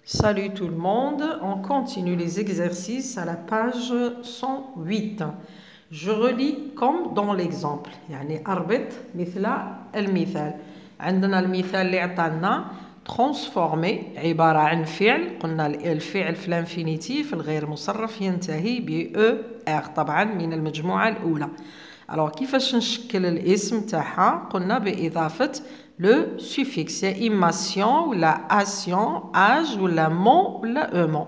Salut tout le monde, on continue les exercices à la page 108. Je relis comme dans l'exemple. يعني أربط مثل المثال. عندنا المثال اللي عطانا transformer عبارة عن فعل، قلنا الفعل في الانفينيتيف الغير مصرف ينتهي ب ER طبعا من المجموعة الأولى. alors كيفاش نشكل الاسم تاعها؟ قلنا بإضافة le suffixe يا إما سيون ولا أسيون أج ولا مون ولا أمون.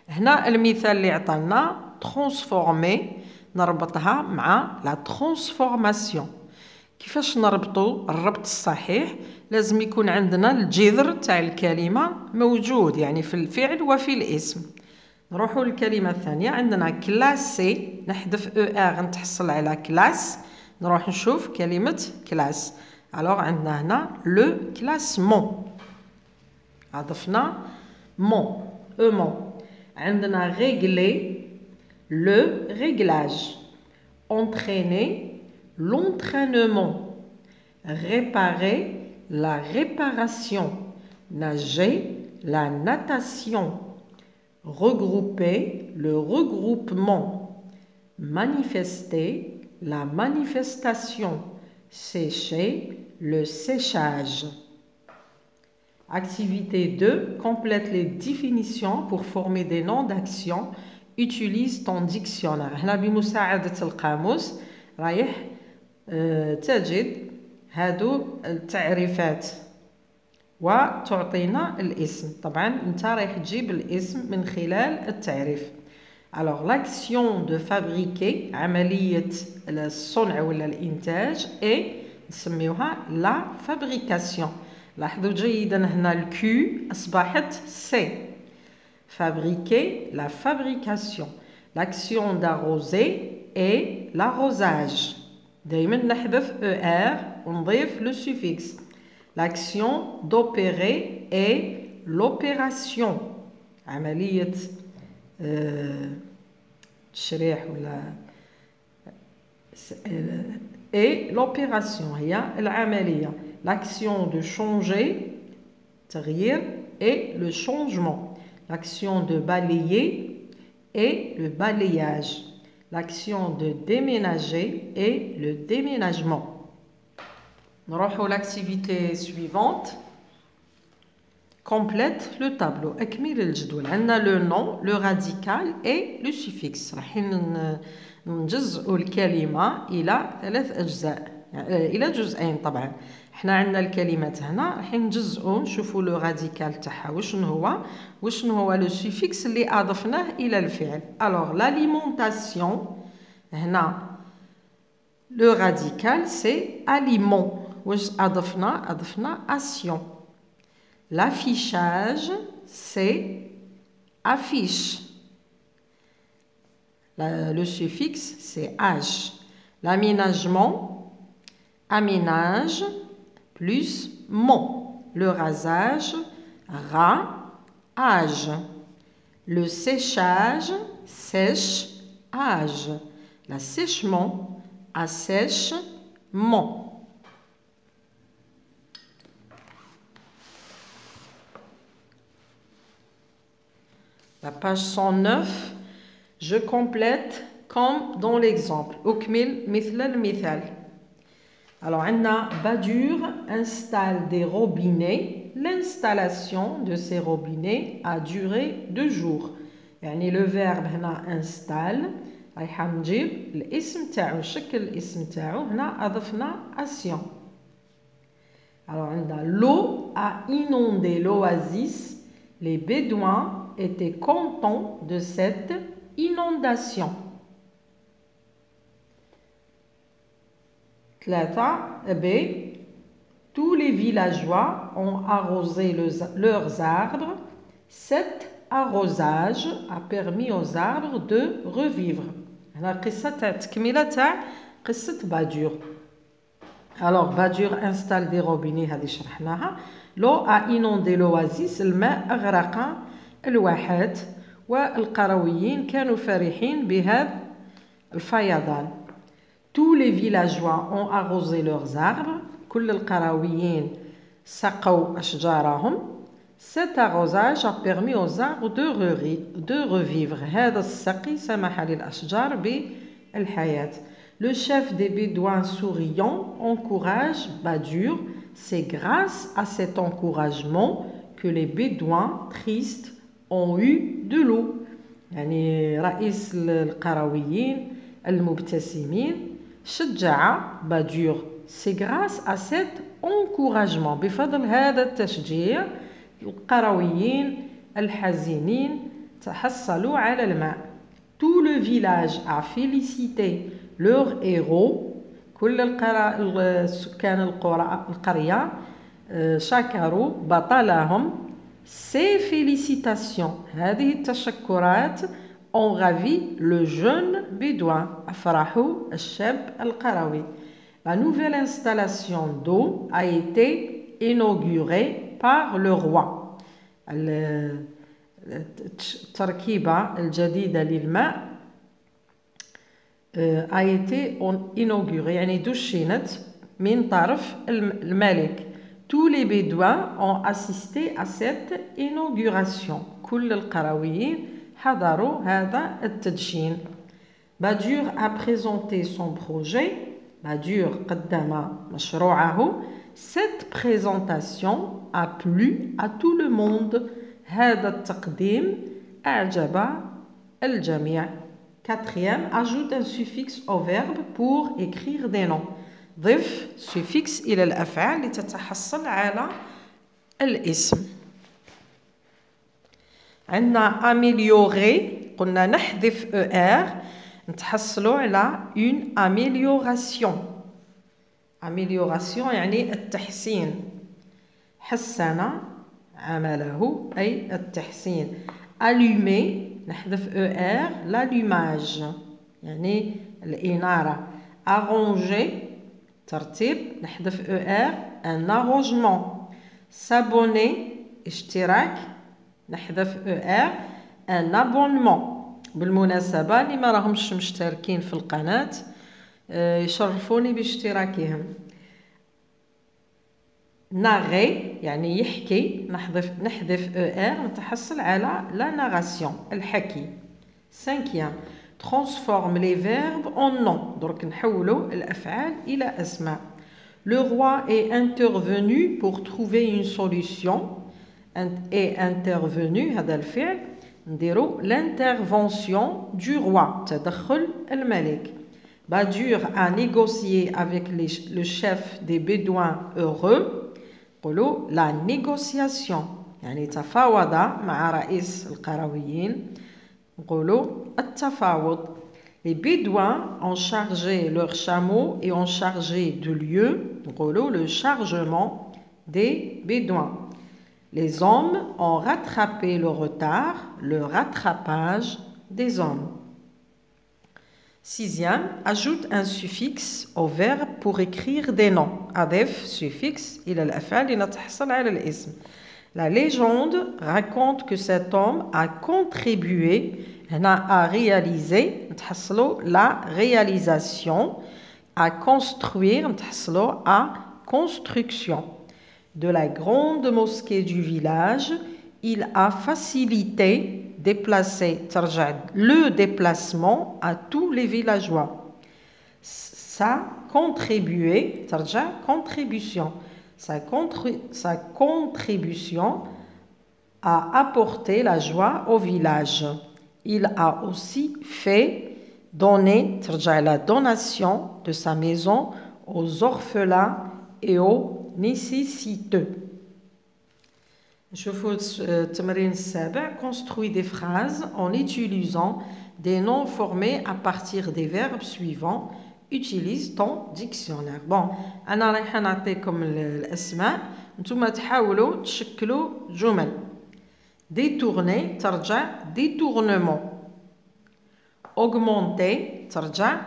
هنا المثال اللي عطانا ترانسفورمي نربطها مع لا ترانسفورماسيون. كيفاش نربطو الربط الصحيح؟ لازم يكون عندنا الجذر تاع الكلمة موجود، يعني في الفعل وفي الاسم. نروحوا للكلمة الثانية، عندنا كلاسي نحذف ER نتحصل على كلاس، نروح نشوف كلمة كلاس. alors عندنا هنا لو كلاسمون أضفنا مون أمون. عندنا ريغلي لو ريغلاج، entraîner l'entraînement، réparer la réparation، nager la natation، regrouper le regroupement، manifester la manifestation، sécher le séchage. Activité 2. Complète les définitions pour former des noms d'action. Utilise ton dictionnaire. هنا بمساعدة القاموس رايح تجد هادو التعريفات وتعطينا الاسم. طبعا انت رايح تجيب الاسم من خلال التعريف. alors l'action de fabriquer عملية الصنع ولا الإنتاج et نسميوها لا فابريكاسيون. لاحظوا جيدا هنا الكيو أصبحت سي. fabriquer la fabrication. l'action d'arroser et l'arrosage. دايما نحذف ER ونضيف le suffixe. l'action d'opérer et l'opération. عملية تشريح ولا et l'opération هي العملية. l'action de changer تغيير et le changement. l'action de balayer et le balayage. l'action de déménager et le déménagement. نروحوا l'activité suivante. complète le tableau. أكمل الجدول. عندنا le nom, le radical et le suffixe. راح نجزئوا الكلمة إلى 3 أجزاء، إلى جزئين طبعا. احنا عندنا الكلمات هنا راح نجزئوا نشوفوا لو راديكال تاعها وشنو هو لو سوفيكس اللي اضفناه الى الفعل. alors l'alimentation هنا لو راديكال سي aliment، واش اضفنا action. l'affichage c'est affiche. le suffixe c'est age. l'aménagement aménage plus mon. le rasage age. le séchage sèche age. l'assèchement assèchement. la page 109. je complète comme dans l'exemple. أكمل مثل المثال. alors عندنا Badur installe des robinets. l'installation de ces robinets a duré 2 jours. يعني le verbe هنا installe رايح نجيب الاسم تاعو، شكل الاسم تاعو. هنا أضفنا action. alors عندنا l'eau a inondé l'oasis. les bédouins étaient contents de cette inondation. 3 B. tous les villageois ont arrosé leurs arbres. cet arrosage a permis aux arbres de revivre. هنا قصة تكملة تاع قصة بادور. alors Badur installe des robinets هذه شرحناها. l'eau a inondé l'oasis الماء أغرق الواحات، والقرويين كانوا فرحين بهذا الفيضان. tous les villageois ont arrosé leurs arbres. كل القرويين سقوا أشجارهم. Cet arrosage a permis aux arbres de revivre. هذا السقي سمح للأشجار بالحياة. Le chef des Bédouins souriant encourage Badur. C'est grâce à cet encouragement que les Bédouins tristes ont eu de l'eau. يعني رئيس القرويين المبتسمين شجع Badur. C'est grâce à cet encouragement. بفضل هذا التشجيع القرويين الحزينين تحصلوا على الماء. Tout le village a félicité leur héros. كل سكان القرية شكروا بطلهم. Ces félicitations هذه التشكرات ont ravi le jeune bédouin. أفرحوا الشاب القروي. La nouvelle installation d'eau a été inaugurée par le roi. التركيبة الجديدة للماء a été inaugurée يعني دشنت من طرف الملك. Tous les Bédouins ont assisté à cette inauguration. كل القرويين حضروا هذا التدشين. Badur a présenté son projet. Badur قدم مشروعه. Cette présentation a plu à tout le monde. هذا التقديم أعجب الجميع. Quatrième, ajoute un suffixe au verbe pour écrire des noms. ضف suffixe إلى الأفعال لتتحصل على الاسم. عندنا améliorer قلنا نحذف ER نتحصلوا على une amélioration. amélioration يعني التحسين. حسن عمله أي التحسين. allumer نحذف ER l'allumage يعني الإنارة. arranger ترتيب نحذف ER un arrangement. s'abonner اشتراك نحذف ER un abonnement. بالمناسبة اللي ما راهمش مشتركين في القناة يشرفوني باشتراكهم. ناغي يعني يحكي نحذف ER نتحصل على la narration الحكي. Cinquième, transforme les verbes en noms. درك نحولوا الأفعال إلى أسماء. Le roi est intervenu pour trouver une solution. est intervenu هذا الفعل نديروا l'intervention du roi تدخل الملك. Badur a négocié avec le chef des Bédouins heureux. نقولوا la négociation يعني تفاوض مع رئيس القرويين. نقولوا التفاوض. Les Bédouins ont chargé leurs chameaux et ont chargé de lieu. نقولوا le chargement des Bédouins. Les hommes ont rattrapé le retard, le rattrapage des hommes. Sixième, ajoute un suffixe au verbe pour écrire des noms. أضف suffixe إلى الأفعال لنتحصل على الاسم. La légende raconte que cet homme a contribué à réaliser نتحصلوا la réalisation à construire نتحصلوا à construction de la grande mosquée du village. Il a facilité le déplacement à tous les villageois. Ça contribué contribution. Sa contribution a apporté la joie au village. Il a aussi fait donner la donation de sa maison aux orphelins et aux nécessiteux. شوفوا التمرين السابع. Construis des phrases en utilisant des noms formés à partir des verbes suivants. Utilise ton dictionnaire. Bon, أنا رايحة نعطيكم الأسماء نتوما تحاولوا تشكلوا جمل. Détourner ترجع détournement. Augmenter ترجع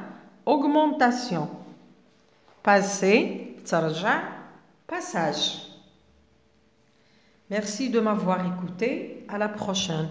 augmentation. Passer ترجع passage. Merci de m'avoir écouté. À la prochaine.